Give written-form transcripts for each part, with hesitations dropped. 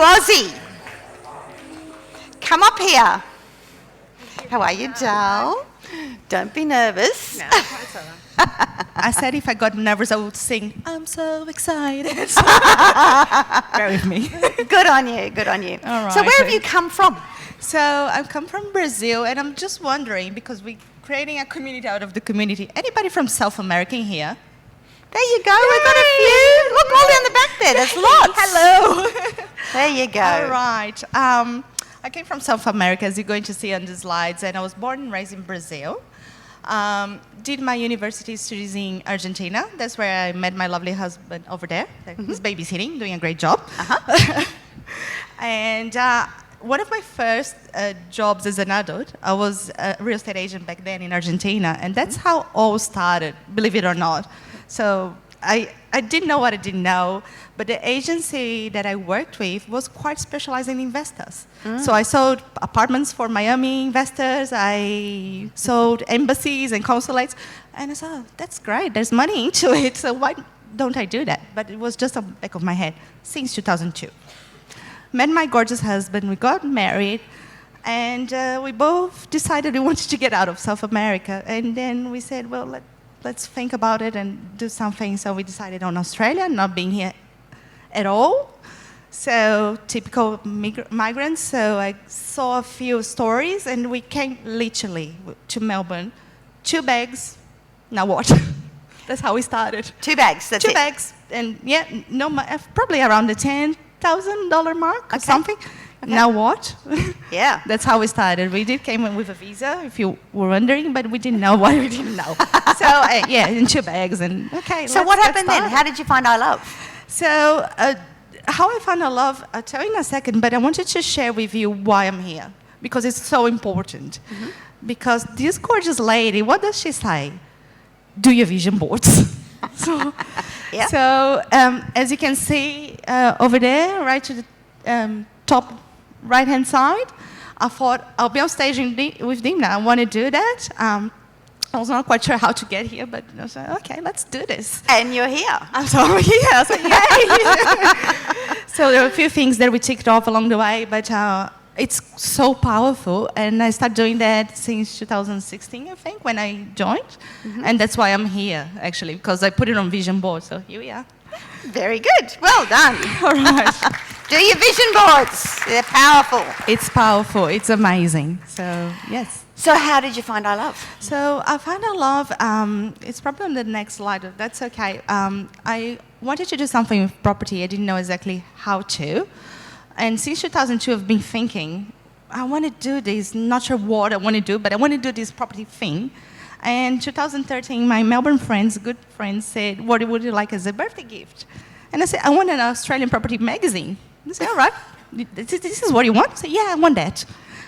Aussie. Come up here. How are you, Dal? Don't be nervous. No, that's all right. I said if I got nervous, I would sing, I'm so excited. Bear with me. Good on you, good on you. All right. So where have you come from? So I've come from Brazil, and I'm just wondering, because we're creating a community out of the community. Anybody from South America in here? There you go, we've got a few. Look, all down the back there, there's lots. Hello. There you go. All right. I came from South America, as you're going to see on the slides, and I was born and raised in Brazil. Did my university studies in Argentina. That's where I met my lovely husband over there. He's babysitting, doing a great job. And one of my first jobs as an adult, I was a real estate agent back then in Argentina, and that's how all started, believe it or not. So I didn't know what I didn't know, but the agency that I worked with was quite specialized in investors. So I sold apartments for Miami investors, I sold embassies and consulates, and I thought, that's great, there's money into it, so why don't I do that? But it was just on the back of my head since 2002. Met my gorgeous husband, we got married, and we both decided we wanted to get out of South America, and then we said, well, let's think about it and do something. So we decided on Australia, not being here at all. So typical migrants. So I saw a few stories, and we came literally to Melbourne. 2 bags, now what? That's how we started. 2 bags, that's it? 2 bags, and yeah, no, probably around the $10,000 mark or something. Okay. Now what? Yeah. That's how we started. We did came in with a visa, if you were wondering, but we didn't know what we didn't know. So yeah, in 2 bags, and okay. So what happened then? How did you find I Love? So how I found I Love, I'll tell you in a second, but I wanted to share with you why I'm here, because it's so important. Because this gorgeous lady, what does she say? Do your vision boards. So, yeah. So as you can see over there, right to the top right-hand side, I thought I'll be on stage with Dimna. I want to do that. I was not quite sure how to get here, but I was like, okay, let's do this. And you're here. I'm sorry, yeah. I was like, yay! So there were a few things that we ticked off along the way, but it's so powerful, and I started doing that since 2016, I think, when I joined, and that's why I'm here, actually, because I put it on vision board, so here we are. Very good. Well done. All right. Do your vision boards. They're powerful. It's powerful. It's amazing. So, yes. So how did you find I Love? So I found I Love, it's probably on the next slide. That's okay. I wanted to do something with property. I didn't know exactly how to. And since 2002, I've been thinking, I want to do this, not sure what I want to do, but I want to do this property thing. And 2013, my Melbourne friends, good friends, said, what would you like as a birthday gift? And I said, I want an Australian property magazine. They said, all right, this is what you want? I said, yeah, I want that.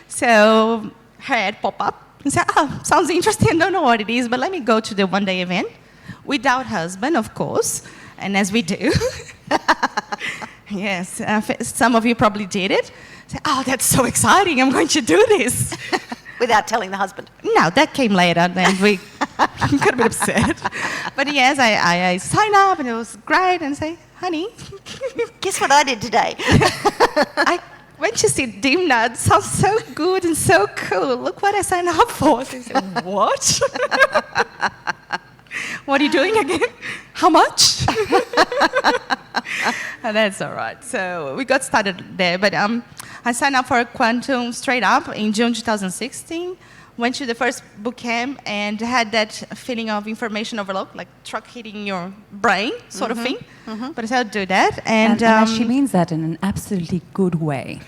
So her ad popped up and said, oh, sounds interesting, I don't know what it is, but let me go to the one-day event without husband, of course, and as we do. Yes, some of you probably did it. Say, oh, that's so exciting, I'm going to do this. Without telling the husband? No, that came later, then we got a bit upset. But yes, I signed up, and it was great, and say, honey. Guess what I did today? I went to see Dimna, it sounds so good and so cool. Look what I signed up for. So I said, what? What are you doing again? How much? And that's all right. So we got started there. But I signed up for Quantum straight up in June 2016. Went to the first boot camp and had that feeling of information overload, like truck hitting your brain sort of thing. But I said I'd do that. And she means that in an absolutely good way.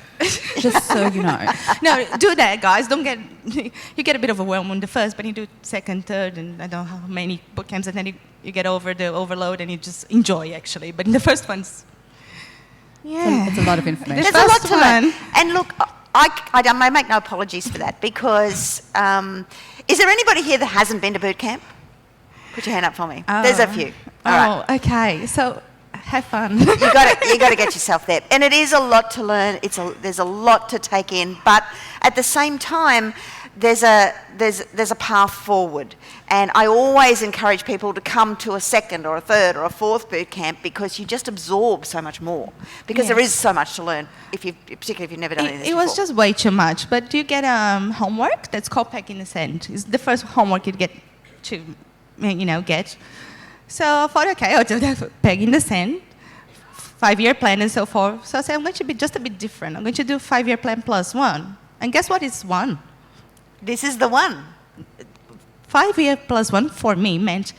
Just so you know. No, do that, guys. Don't get, you get a bit overwhelmed on the first, but you do second, third, and I don't know how many boot camps, and then you get over the overload and you just enjoy, actually. But in the first ones, yeah. It's a lot of information. There's a lot to learn. And look, I make no apologies for that, because is there anybody here that hasn't been to boot camp? Put your hand up for me. There's a few. All right. Okay. So have fun. You got to get yourself there, and it is a lot to learn. There's a lot to take in, but at the same time, there's a path forward, and I always encourage people to come to a second or a third or a fourth boot camp because you just absorb so much more, because there is so much to learn, particularly if you've never done anything It was just way too much. But you get homework that's called Peg in the Sand. It's the first homework you get to, get. So I thought, okay, I'll do that, Peg in the Sand, 5-year plan and so forth. So I said, I'm going to be just a bit different. I'm going to do 5-year plan plus 1. And guess what? It's 1. This is the one. 5-year plus 1 for me meant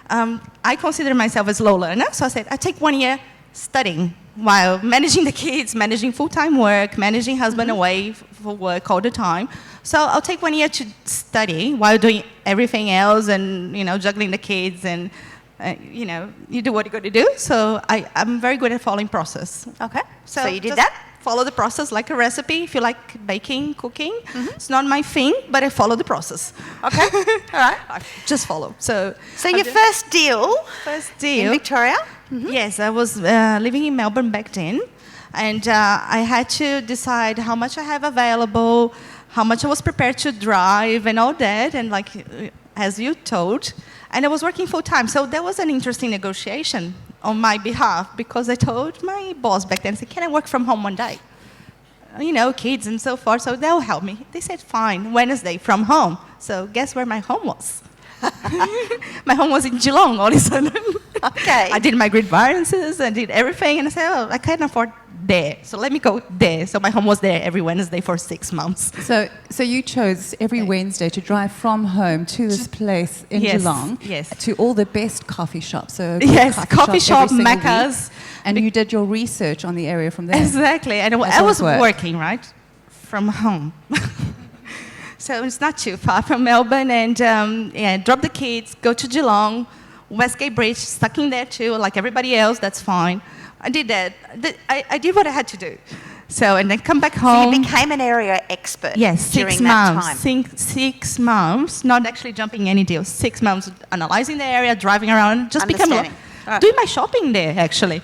I consider myself a slow learner. So I said, I take 1 year studying while managing the kids, managing full-time work, managing husband away for work all the time. So I'll take 1 year to study while doing everything else and, juggling the kids and, you do what you got to do. So I'm very good at following process. Okay. So you did just that? Follow the process like a recipe. If you like baking, cooking, it's not my thing, but I follow the process. Okay. All right. I just follow. So your first deal in Victoria? Yes, I was living in Melbourne back then, and I had to decide how much I have available, how much I was prepared to drive, and all that. And as you told, and I was working full time, so that was an interesting negotiation on my behalf, because I told my boss back then, I said, can I work from home one day? Kids and so forth, so they'll help me. They said, fine, Wednesday from home. So guess where my home was? My home was in Geelong all of a sudden. Okay. I did my grid variances, I did everything, and I said, I can't afford there, so let me go there. So my home was there every Wednesday for 6 months. So you chose every Wednesday to drive from home to this place in Geelong, to all the best coffee shops. So coffee shop, Macca's. And you did your research on the area from there. Exactly, and I was working, right, from home. So it's not too far from Melbourne, and drop the kids, go to Geelong, Westgate Bridge, stuck in there too, like everybody else, that's fine. I did that. I did what I had to do. So, and then come back home. So you became an area expert during that time. 6 months, not actually jumping any deals. 6 months analyzing the area, driving around, just doing my shopping there, actually.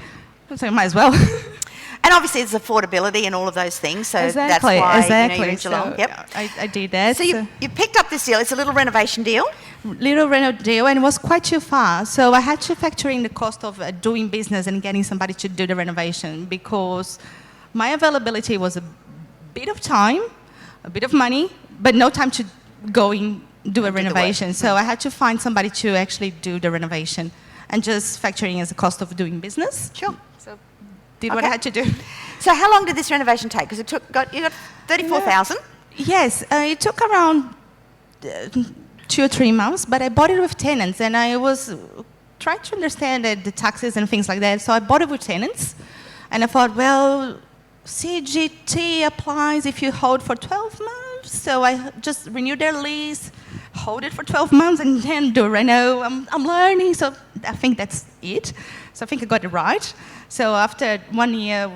So I might as well. And obviously there's affordability and all of those things, so that's why you're in Geelong. So I did that. So you picked up this deal. It's a little renovation deal. Little reno deal, and it was quite too far. So I had to factor in the cost of doing business and getting somebody to do the renovation, because my availability was a bit of time, a bit of money, but no time to go and do a renovation. So I had to find somebody to actually do the renovation, and just factoring as the cost of doing business. Sure. So did what I had to do. So how long did this renovation take? Because you got 34,000. Yes, it took around 2 or 3 months, but I bought it with tenants, and I was trying to understand the taxes and things like that. So I bought it with tenants, and I thought, well, CGT applies if you hold for 12 months. So I just renewed their lease, hold it for 12 months, and then do reno. I'm learning, so I think that's it. So I think I got it right. So after 1 year,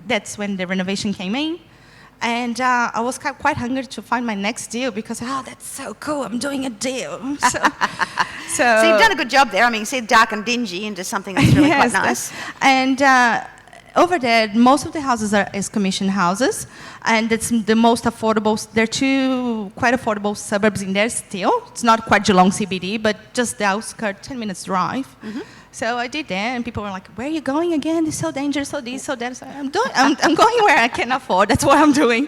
that's when the renovation came in. And I was quite hungry to find my next deal, because, that's so cool, I'm doing a deal. So you've done a good job there. I mean, you see dark and dingy into something that's really quite nice. And over there, most of the houses are commission houses, and it's the most affordable. There are 2 quite affordable suburbs in there still. It's not quite Geelong CBD, but just the outskirts, 10 minutes drive. So I did that, and people were like, where are you going again? It's so dangerous, so this, so that. So I'm going where I can afford. That's what I'm doing.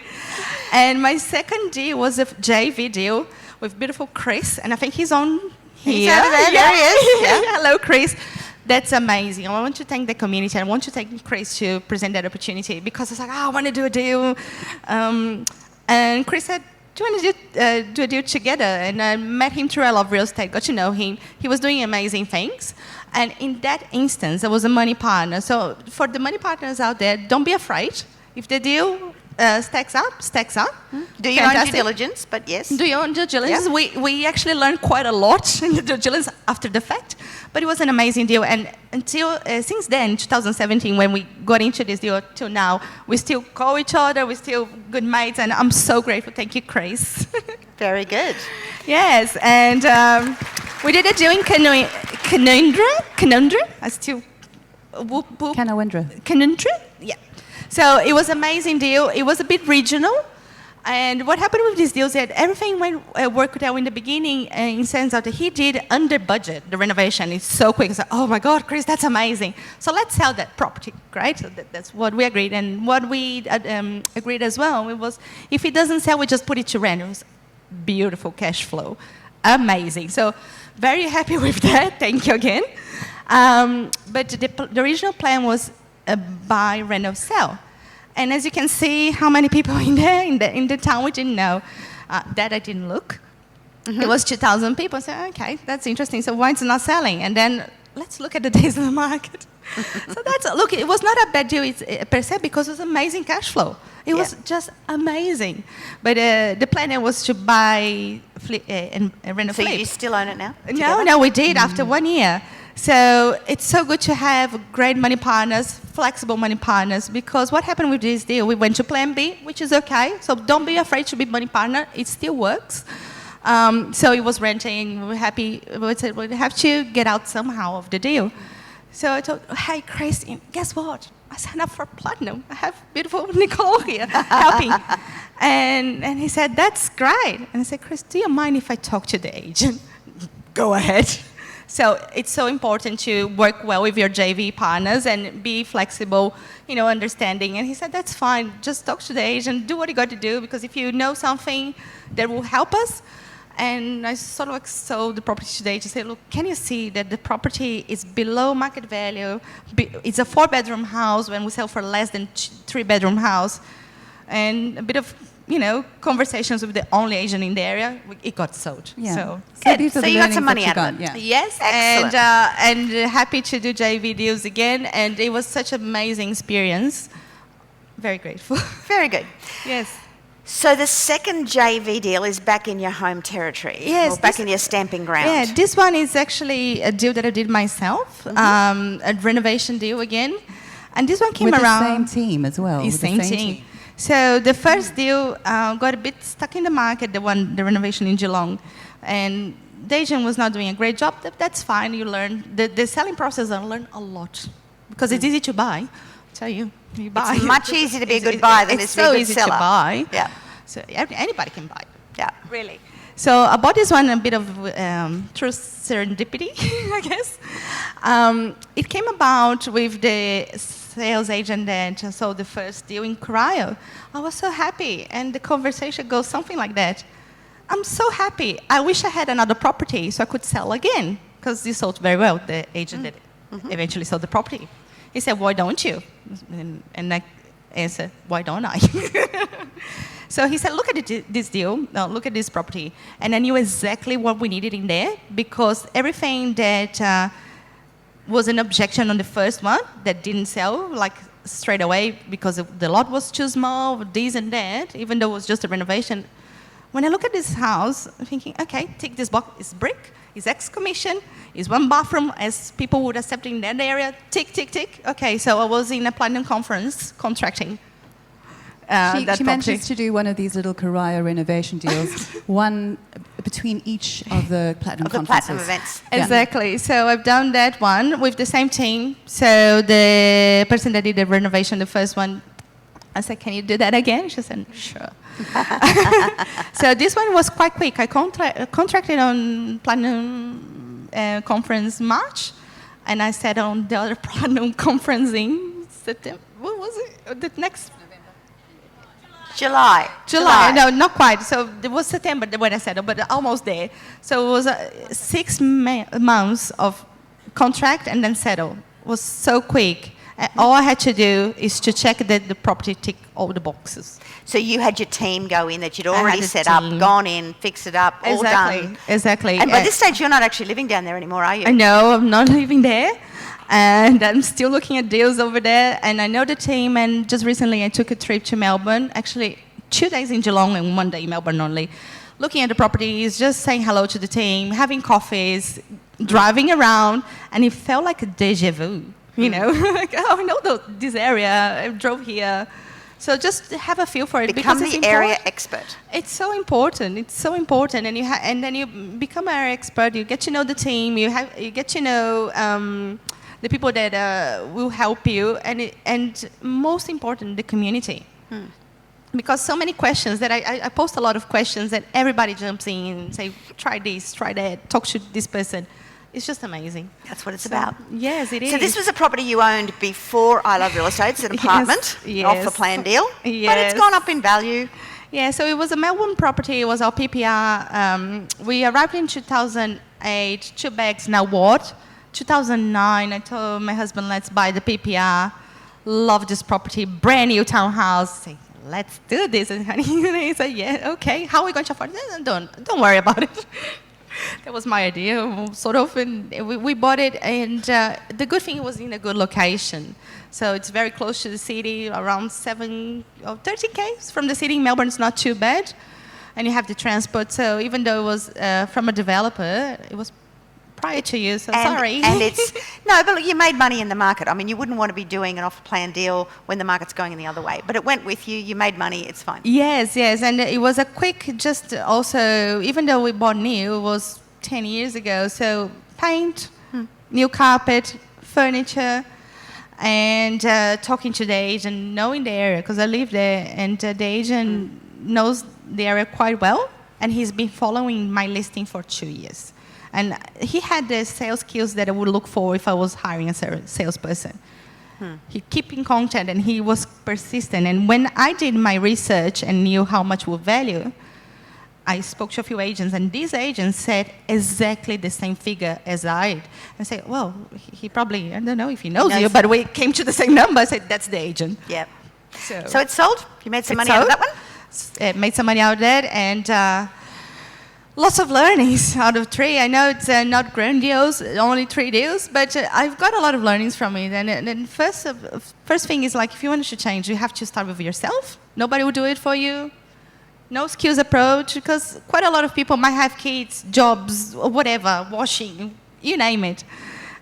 And my second deal was a JV deal with beautiful Chris, and I think he's on here. He's over there. There he is. Yeah. Hello, Chris. That's amazing. I want to thank the community. I want to thank Chris to present that opportunity, because it's like, I want to do a deal. And Chris said, do you want to do a deal together? And I met him through I Love Real Estate, got to know him. He was doing amazing things. And in that instance, there was a money partner. So for the money partners out there, don't be afraid. If the deal stacks up. Do your own due diligence, but yes. Do your own due diligence. Yeah. We actually learned quite a lot in the due diligence after the fact, but it was an amazing deal. And until since then, 2017, when we got into this deal till now, we still call each other, we're still good mates, and I'm so grateful. Thank you, Chris. Very good. Yes, and we did a deal in Canundra. I still... Canawindra. Yeah. So it was an amazing deal. It was a bit regional. And what happened with these deals that everything worked out in the beginning in sense that he did under budget. The renovation is so quick. It's like, oh my God, Chris, that's amazing. So let's sell that property, right? So that's what we agreed. And what we agreed as well, it was if it doesn't sell, we just put it to rent. It was beautiful cash flow. Amazing. So very happy with that. Thank you again. But the original plan was buy, reno, sell. And as you can see, how many people in there in the town we didn't know. That I didn't look. It was 2,000 people. So okay, that's interesting. So why it's not selling? And then let's look at the days of the market. So look. It was not a bad deal per se because it was amazing cash flow. It was just amazing. But the plan was to buy and rent a flip. So you still own it now? No, we did after 1 year. So it's so good to have great money partners, flexible money partners, because what happened with this deal, we went to plan B, which is okay. So don't be afraid to be money partner. It still works. So it was renting. We were happy. We said we have to get out somehow of the deal. So I told, hey, Christine, guess what? I signed up for platinum. I have beautiful Nicole here helping. And he said, that's great. And I said, Chris, do you mind if I talk to the agent? Go ahead. So it's so important to work well with your JV partners and be flexible, understanding. And he said, that's fine. Just talk to the agent. Do what you got to do, because if you know something that will help us. And I sort of sold the property to the agent. Said, look, can you see that the property is below market value? It's a 4-bedroom house when we sell for less than 3-bedroom house. And a bit of conversations with the only agent in the area, it got sold. Yeah. So you got some money out of it. Yeah. Yes, excellent. And happy to do JV deals again. And it was such an amazing experience. Very grateful. Very good. Yes. So the second JV deal is back in your home territory, yes, or back in your stamping ground. Yeah, this one is actually a deal that I did myself, a renovation deal again. And this one came with around. With the same team as well. The same team. So the first deal got a bit stuck in the market, the renovation in Geelong. And the agent was not doing a great job. That's fine, you learn. The selling process, I learned a lot. Because it's easy to buy. I tell you, buy. It's much easier to be a good buyer than it's to be a good seller. It's so easy to buy. Yeah. So anybody can buy. Yeah. Really. So I bought this one a bit of through serendipity, I guess. It came about with the sales agent that sold the first deal in Cryo. I was so happy, and the conversation goes something like that. I'm so happy. I wish I had another property so I could sell again, because this sold very well, the agent that eventually sold the property. He said, why don't you? And I answered, why don't I? So he said, look at this deal, look at this property. And I knew exactly what we needed in there, because everything that was an objection on the first one that didn't sell, like straight away because the lot was too small, this and that, even though it was just a renovation. When I look at this house, I'm thinking, okay, tick this box, it's brick, it's ex-commission, it's 1 bathroom, as people would accept in that area, tick, tick, tick. Okay, so I was in a platinum conference contracting. She manages to do one of these little Karaya renovation deals, one between each of the platinum conferences. Platinum events. Exactly. Yeah. So I've done that one with the same team. So the person that did the renovation, the first one, I said, can you do that again? She said, sure. So this one was quite quick. I contracted on platinum conference March, and I sat on the other platinum conference in September. What was it? The next... July. No, not quite. So it was September when I settled, but almost there. So it was 6 months of contract and then settle. It was so quick. All I had to do is to check that the property ticked all the boxes. So you had your team go in that you'd already set up, gone in, fixed it up, all done. Exactly. And by this stage, you're not actually living down there anymore, are you? No, I'm not living there. And I'm still looking at deals over there. And I know the team. And just recently, I took a trip to Melbourne. Actually, 2 days in Geelong and 1 day in Melbourne only. Looking at the properties, just saying hello to the team, having coffees, driving around. And it felt like a deja vu, like, oh, I know this area. I drove here. So just have a feel for it. Become the area expert. It's so important. It's so important. And then you become an area expert. You get to know the team. You get to know the people that will help you, and most important, the community. because so many questions that I post a lot of questions that everybody jumps in and say, try this, try that, talk to this person. It's just amazing. That's what it's about. Yes, it is. So this was a property you owned before ILRE Real Estate. It's an apartment off the plan deal, but it's gone up in value. Yeah, so it was a Melbourne property. It was our PPR. We arrived in 2008, 2 bags now what? 2009, I told my husband, let's buy the PPR. Love this property, brand new townhouse. Say, let's do this. And he said, yeah, okay. How are we going to afford it? Don't worry about it. That was my idea, sort of, and we bought it, and the good thing, it was in a good location. So it's very close to the city, around 30 km from the city. Melbourne is not too bad, and you have the transport. So even though it was from a developer, it was prior to you, so sorry. And it's, no, but look, you made money in the market. I mean, you wouldn't want to be doing an off-plan deal when the market's going in the other way, but it went with you, you made money, it's fine. Yes, and it was a quick, just also, even though we bought new, it was 10 years ago, so paint, new carpet, furniture, and talking to the agent, knowing the area, because I live there, and the agent knows the area quite well, and he's been following my listing for 2 years. And he had the sales skills that I would look for if I was hiring a salesperson. He kept in contact, and he was persistent. And when I did my research and knew how much we value, I spoke to a few agents, and these agents said exactly the same figure as I did. I said, well, he probably, I don't know if he knows you, but we came to the same number. I said, that's the agent. Yep. So it's sold? You made some money out of that one? Made some money out of that, and lots of learnings out of 3. I know it's not grandiose, only 3 deals, but I've got a lot of learnings from it. And first thing is, like, if you want to change, you have to start with yourself. Nobody will do it for you. No skills approach, because quite a lot of people might have kids, jobs, or whatever, washing, you name it.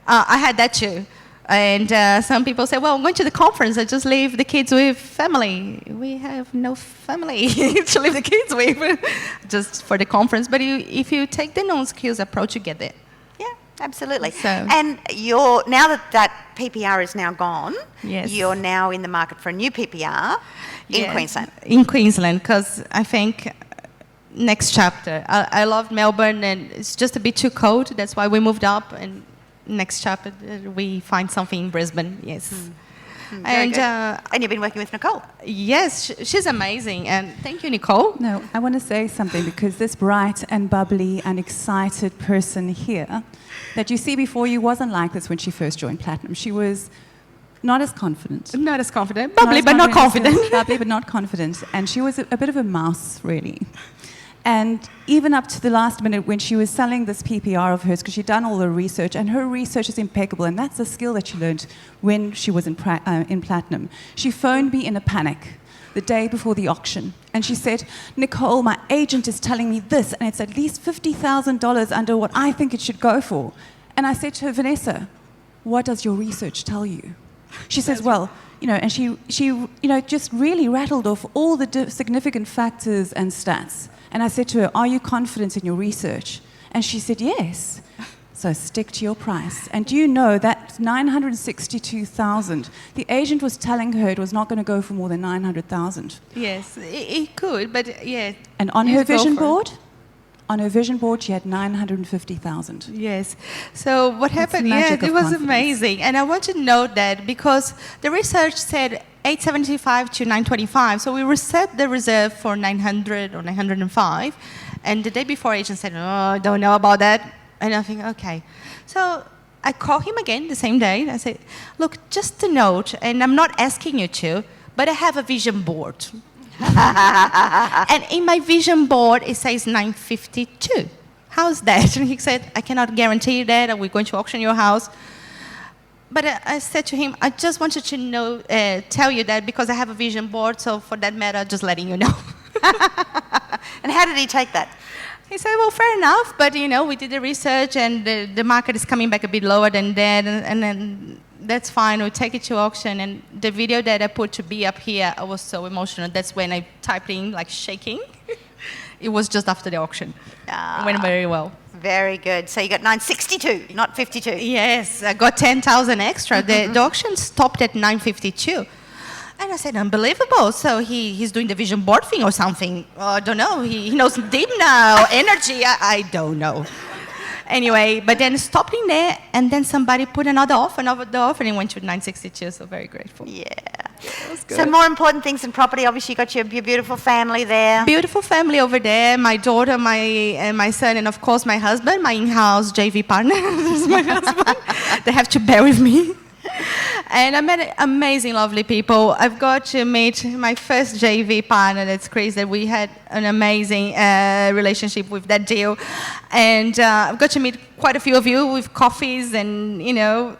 I had that too. And some people say, well, I'm going to the conference, I just leave the kids with family. We have no family to leave the kids with, just for the conference. But if you take the non-skills approach, you get there. Yeah, absolutely. So, and now that PPR is now gone, you're now in the market for a new PPR in Queensland. In Queensland, because I think next chapter. I love Melbourne, and it's just a bit too cold. That's why we moved up, and next chapter we find something in Brisbane. Yes. And you've been working with Nicole. Yes, she's amazing, and thank you, Nicole. No, I want to say something, because this bright and bubbly and excited person here that you see before you wasn't like this when she first joined Platinum. She was not as confident. Not as confident. Bubbly, but not confident. Bubbly, but not confident. And she was a bit of a mouse, really. And even up to the last minute when she was selling this PPR of hers, because she'd done all the research, and her research is impeccable, and that's a skill that she learned when she was in Platinum. She phoned me in a panic the day before the auction, and she said, Nicole, my agent is telling me this, and it's at least $50,000 under what I think it should go for. And I said to her, Vanessa, what does your research tell you? She says, well, and she just really rattled off all the significant factors and stats. And I said to her, are you confident in your research? And she said, yes. So stick to your price. And do you know that 962,000, the agent was telling her it was not going to go for more than 900,000. Yes, it could, but yeah. And on her vision board, she had 950,000. Yes. So what happened? Yeah, it was amazing. And I want to note that because the research said 875 to 925. So we reset the reserve for 900 or 905. And the day before, agent said, oh, I don't know about that. And I think, okay. So I called him again the same day. I said, look, just a note, and I'm not asking you to, but I have a vision board. And in my vision board, it says 952. How's that? And he said, I cannot guarantee that. We're going to auction your house. But I said to him, I just wanted to know, tell you that because I have a vision board, so for that matter, just letting you know. And how did he take that? He said, well, fair enough, but, we did the research, and the market is coming back a bit lower than that, and then that's fine, we'll take it to auction. And the video that I put to be up here, I was so emotional. That's when I typed in, like, shaking. It was just after the auction. It went very well. Very good. So you got 962, not 52. Yes, I got 10,000 extra. The auction stopped at 952. And I said, unbelievable. So he's doing the vision board thing or something. I don't know. He knows deep now, energy. I don't know. Anyway, but then stopping there, and then somebody put another offer, and it went to 962. So very grateful. Yeah. That was good. So more important things than property. Obviously, you got your beautiful family there. Beautiful family over there. My daughter, my son, and of course my husband, my in-house JV partner. This is my husband. They have to bear with me. And I met amazing, lovely people. I've got to meet my first JV partner. That's crazy. We had an amazing relationship with that deal. And I've got to meet quite a few of you with coffees. And, you know,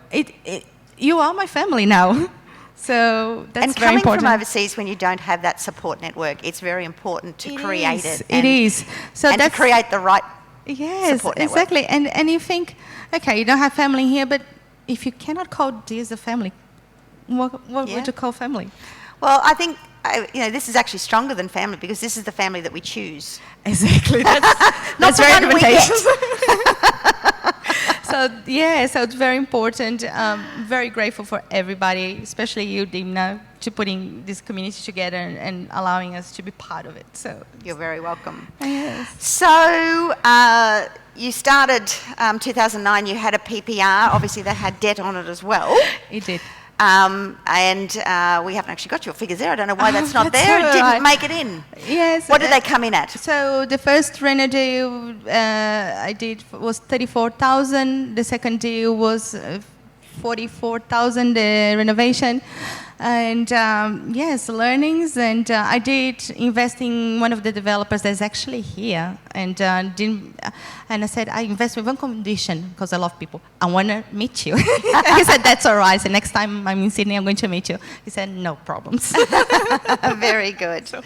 you are my family now. So that's and very important. And coming from overseas when you don't have that support network, it's very important to create it. It is. So and that's, to create the right support network. Exactly. And you think, okay, you don't have family here, but if you cannot call this a family, what would you call family? Well, I think this is actually stronger than family because this is the family that we choose. Exactly. That's very advantageous. So it's very important. Very grateful for everybody, especially you, Dimna, to putting this community together and allowing us to be part of it. So you're very welcome. Yes. So you started 2009. You had a PPR. Obviously, that had debt on it as well. It did. And we haven't actually got your figures there. I don't know why that's not there. It didn't make it in. Yes. What did they come in at? So the first reno deal I did was 34,000. The second deal was 44,000. The renovation. And yes, learnings. And I did invest in one of the developers that's actually here. And I said, I invest with one condition, because I love people. I want to meet you. He said, that's all right. So next time I'm in Sydney, I'm going to meet you. He said, no problems. Very good. So,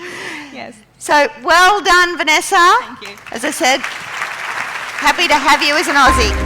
yes. So well done, Vanessa. Thank you. As I said, happy to have you as an Aussie.